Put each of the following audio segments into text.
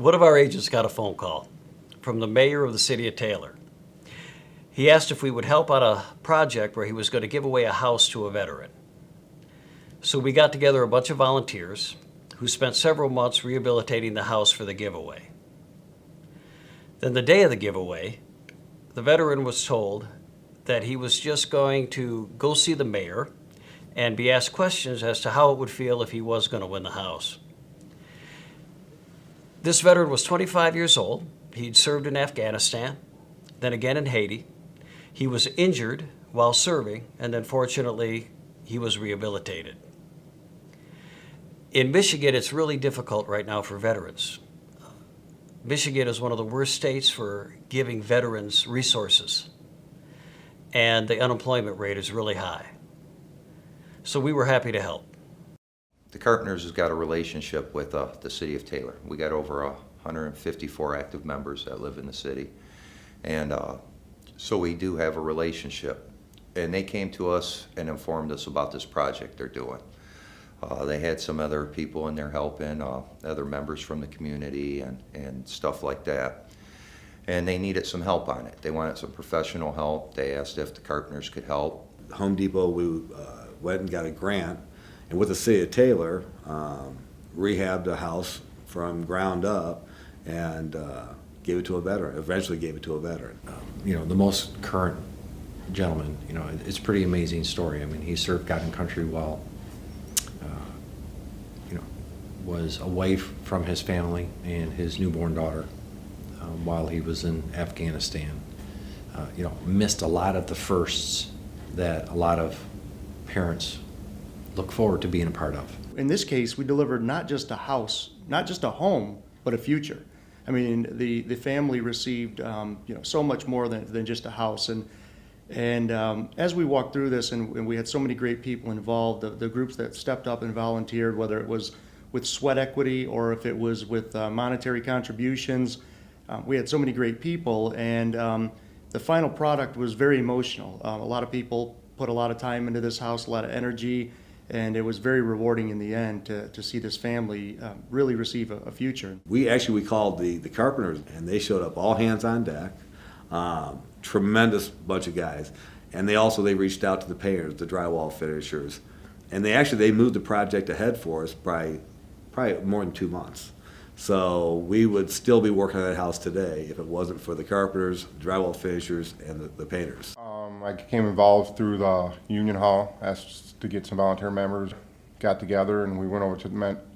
One of our agents got a phone call from the mayor of the city of Taylor. He asked if we would help out a project where he was going to give away a house to a veteran. So we got together a bunch of volunteers who spent several months rehabilitating the house for the giveaway. Then the day of the giveaway, the veteran was told that he was just going to go see the mayor and be asked questions as to how it would feel if he was going to win the house. This veteran was 25 years old. He'd served in Afghanistan, then again in Haiti. He was injured while serving, and then fortunately, he was rehabilitated. In Michigan, it's really difficult right now for veterans. Michigan is one of the worst states for giving veterans resources, and the unemployment rate is really high. So we were happy to help. The Carpenters has got a relationship with the city of Taylor. We got over 154 active members that live in the city, and so we do have a relationship. And they came to us and informed us about this project they're doing. They had some other people in there helping, other members from the community and stuff like that. And they needed some help on it. They wanted some professional help. They asked if the Carpenters could help. Home Depot, we went and got a grant, and with the city of Taylor, rehabbed a house from ground up and gave it to a veteran, eventually gave it to a veteran. The most current gentleman, it's a pretty amazing story. I mean, he served God and country while, was away from his family and his newborn daughter while he was in Afghanistan. Missed a lot of the firsts that a lot of parents look forward to being a part of. In this case, we delivered not just a house, not just a home, but a future. I mean, the family received so much more than just a house. And as we walked through this, and we had so many great people involved, the groups that stepped up and volunteered, whether it was with sweat equity or if it was with monetary contributions, we had so many great people, and the final product was very emotional. A lot of people put a lot of time into this house, a lot of energy, and it was very rewarding in the end to see this family really receive a future. We called the Carpenters, and they showed up all hands on deck. Tremendous bunch of guys, and they reached out to the painters, the drywall finishers, and they moved the project ahead for us by probably more than 2 months. So we would still be working on that house today if it wasn't for the Carpenters, drywall finishers, and the painters. I became involved through the Union Hall, asked to get some volunteer members, got together, and we went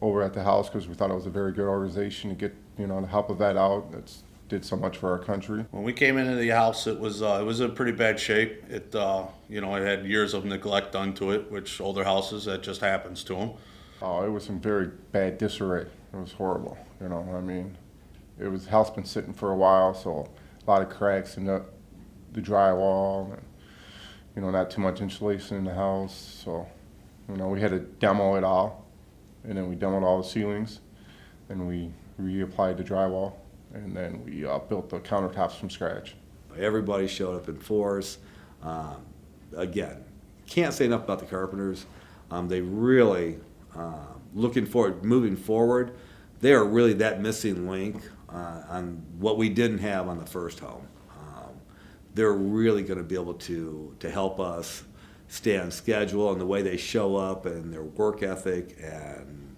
over at the house because we thought it was a very good organization to get to help a vet out. That's did so much for our country. When we came into the house, it was in pretty bad shape. It it had years of neglect done to it, which older houses, that just happens to them. Oh, it was in very bad disarray. It was horrible. It was the house been sitting for a while, so a lot of cracks in the drywall, and not too much insulation in the house. So, we had to demo it all, and then we demoed all the ceilings, and we reapplied the drywall, and then we built the countertops from scratch. Everybody showed up in force. Again, can't say enough about the Carpenters. They really, moving forward, they are really that missing link on what we didn't have on the first home. They're really going to be able to help us stay on schedule, and the way they show up and their work ethic and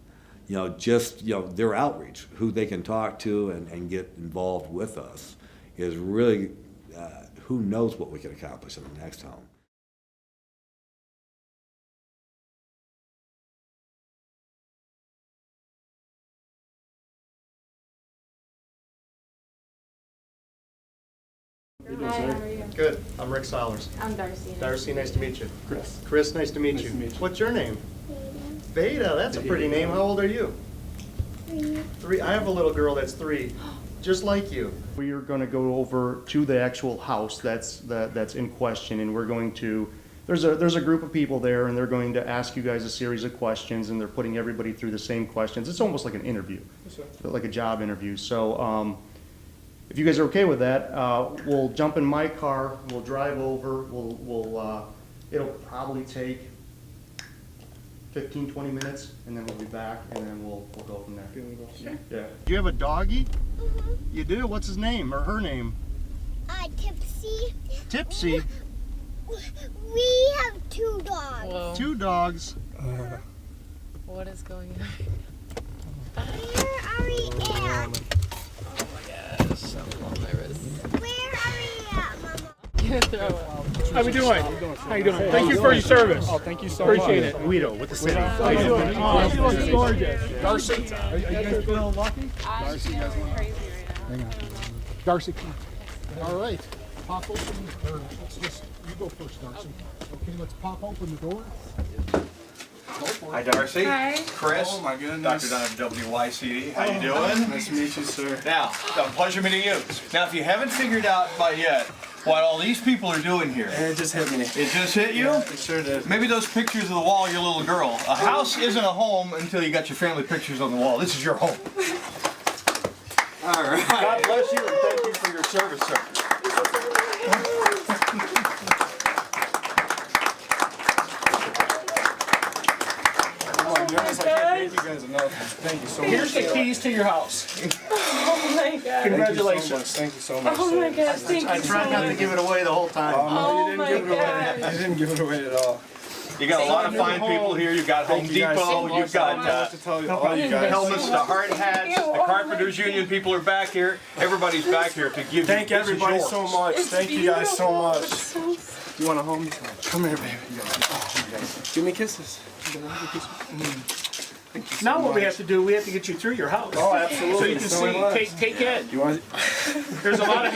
their outreach, who they can talk to and get involved with us is really, who knows what we can accomplish in the next home. Hi, how are you? Good. I'm Rick Solers. I'm Darcy. Darcy, nice to meet you. Chris. Chris, nice to meet you. What's your name? Beta, that's a pretty name. How old are you? 3. I have a little girl that's 3, just like you. We are going to go over to the actual house that's in question, and we're going to. There's a group of people there, and they're going to ask you guys a series of questions, and they're putting everybody through the same questions. It's almost like an interview, like a job interview. So if you guys are okay with that, we'll jump in my car. We'll drive over. It'll probably take 15, 20 minutes, and then we'll be back, and then we'll go from there. Sure. Yeah. Do you have a doggy? You do? What's his name or her name? Tipsy. Tipsy. We have 2 dogs. Whoa. 2 dogs. What is going on? Where are we at? Oh my gosh, I'm all nervous. Where are we at, Mama? Gonna throw up. How we doing? How you doing? Thank you for your service. Oh, thank you so Appreciate much. it. Guido with the city. How you doing? Oh, she looks gorgeous. Darcy, Are you guys feeling lucky? I'm you guys feeling crazy right now. hang on. Darcy, come on. All right. Pop open, or let's just, you go first, Darcy. Okay, let's pop open the door. Hi, Darcy. Hi. Chris. Oh, my goodness. Dr. Don of WYCD. How you doing? Nice to meet you, sir. Now, it's a pleasure meeting you. Now, if you haven't figured out by yet what all these people are doing here, It just hit me. it just hit you? It sure did. Maybe those pictures of the wall of your little girl. A house isn't a home until you got your family pictures on the wall. This is your home. All right. God bless you and thank you for your service, sir. Oh my goodness, I can't thank you guys enough. Thank you so much. Here's the keys to your house. Oh my god. Congratulations. Thank you so much. Oh my gosh, thank you so Try not to much. give it away the whole time. Oh You my didn't give it away. gosh. You didn't give it away at all. You got a lot of fine people here. You've got Home Thank you guys so Depot. much. You've got I don't know what to tell you. All you guys. helmets, the Hardhats, the Carpenters Union people are back here. Everybody's back here to give Thank you. This is everybody yours. so much. It's Thank you guys so beautiful. much. It's so You want a home? Come here, baby. Give me kisses. Now what we have to do, we have to get you through your house. Oh, So absolutely. you can So am I. see, take it. You want? There's a lot of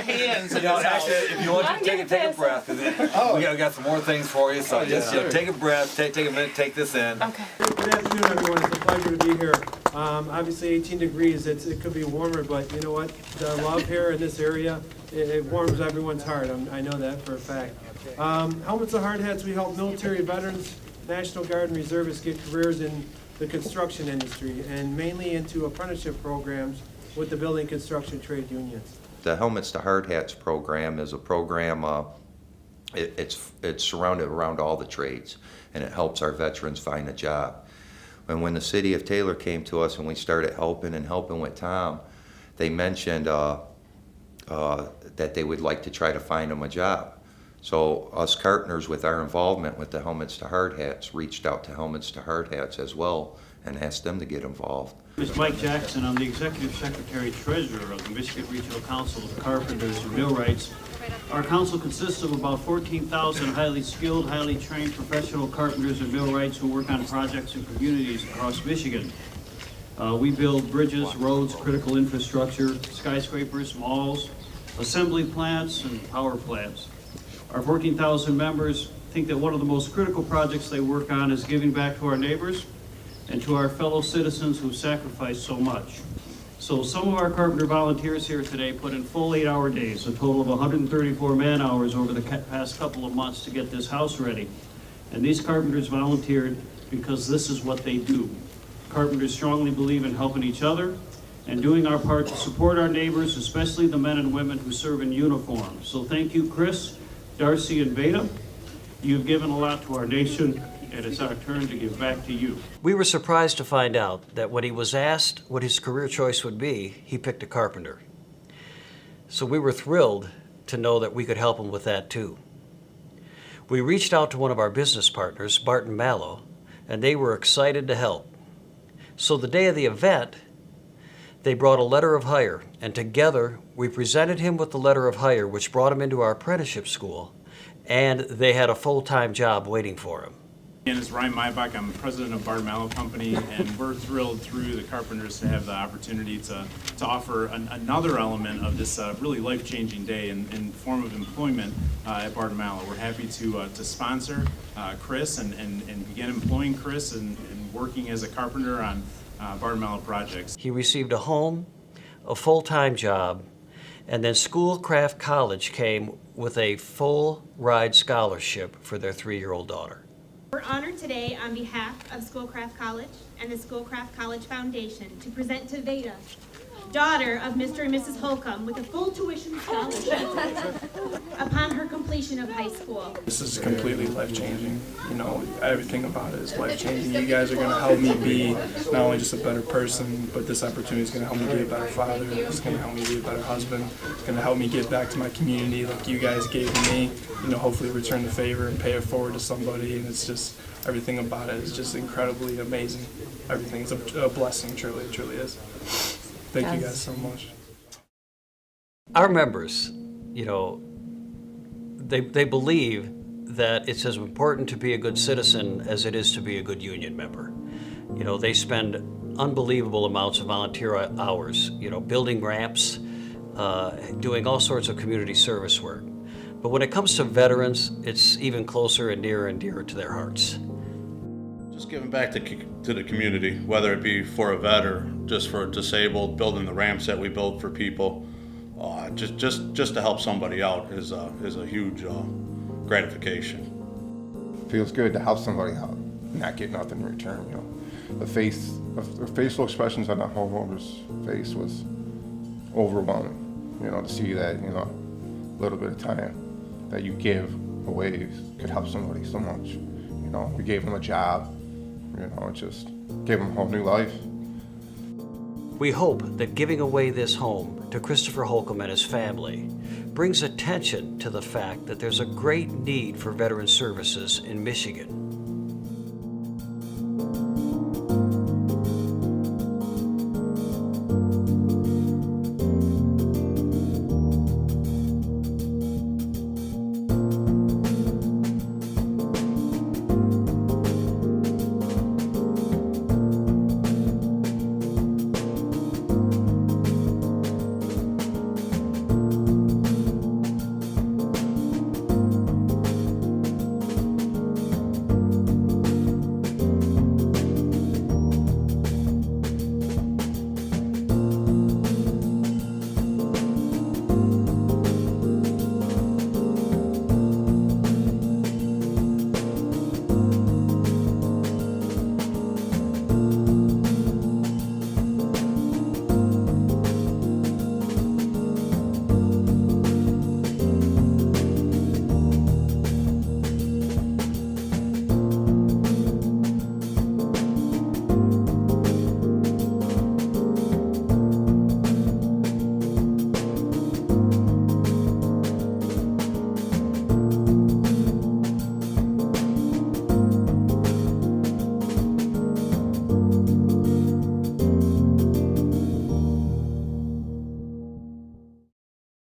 hands in this house. Actually, if you want I'm to take gonna a pass breath, because we got some more things for you. So just take a breath, take a minute, take this in. Okay. Good afternoon, everyone. It's a pleasure to be here. Obviously, 18 degrees. It could be warmer, but you know what? The love here in this area, it warms everyone's heart. I know that for a fact. Helmets and Hardhats, we help military veterans, National Guard, and reservists get careers in the construction industry, and mainly into apprenticeship programs with the building construction trade unions. The Helmets to Hardhats program is a program, it's surrounded around all the trades, and it helps our veterans find a job. And when the city of Taylor came to us and we started helping with Tom, they mentioned that they would like to try to find him a job. So us Carpenters, with our involvement with the Helmets to Hardhats, reached out to Helmets to Hardhats as well and asked them to get involved. My name is Mike Jackson. I'm the Executive Secretary Treasurer of the Michigan Regional Council of Carpenters and Millwrights. Our council consists of about 14,000 highly skilled, highly trained professional carpenters and millwrights who work on projects in communities across Michigan. We build bridges, roads, critical infrastructure, skyscrapers, malls, assembly plants, and power plants. Our 14,000 members think that one of the most critical projects they work on is giving back to our neighbors and to our fellow citizens who sacrifice so much. So some of our carpenter volunteers here today put in full 8-hour days, a total of 134 man-hours over the past couple of months to get this house ready. And these carpenters volunteered because this is what they do. Carpenters strongly believe in helping each other and doing our part to support our neighbors, especially the men and women who serve in uniform. So thank you, Chris, Darcy, and Beta. You've given a lot to our nation, and it's our turn to give back to you. We were surprised to find out that when he was asked what his career choice would be, he picked a carpenter. So we were thrilled to know that we could help him with that too. We reached out to one of our business partners, Barton Mallow, and they were excited to help. So the day of the event, they brought a letter of hire, and together we presented him with the letter of hire, which brought him into our apprenticeship school, and they had a full-time job waiting for him. My name is Ryan Maybach. I'm president of Barton Mallow Company, and we're thrilled through the Carpenters to have the opportunity to offer another element of this really life-changing day in form of employment at Barton Mallow. We're happy to sponsor Chris and begin employing Chris and working as a carpenter on Barton Mallow projects. He received a home, a full-time job, and then Schoolcraft College came with a full ride scholarship for their 3-year-old daughter. We're honored today on behalf of Schoolcraft College and the Schoolcraft College Foundation to present to Veda daughter of Mr. and Mrs. Holcomb, with a full tuition scholarship upon her completion of high school. This is completely life-changing. You know, everything about it is life-changing. You guys are going to help me be not only just a better person, but this opportunity is going to help me be a better father. It's going to help me be a better husband. It's going to help me give back to my community like you guys gave me. You know, hopefully return the favor and pay it forward to somebody. And it's just, everything about it is just incredibly amazing. Everything's a blessing, truly, it truly is. Thank you guys so much. Our members, you know, they believe that it's as important to be a good citizen as it is to be a good union member. You know, they spend unbelievable amounts of volunteer hours, you know, building ramps, doing all sorts of community service work. But when it comes to veterans, it's even closer and nearer to their hearts. Just giving back to the community, whether it be for a vet or just for a disabled, building the ramps that we build for people, just to help somebody out is a huge gratification. Feels good to help somebody out, not get nothing in return. You know, the facial expressions on the homeowner's face was overwhelming. You know, to see that, you know, a little bit of time that you give away could help somebody so much. You know, we gave them a job. You know, it just gave them a whole new life. We hope that giving away this home to Christopher Holcomb and his family brings attention to the fact that there's a great need for veteran services in Michigan.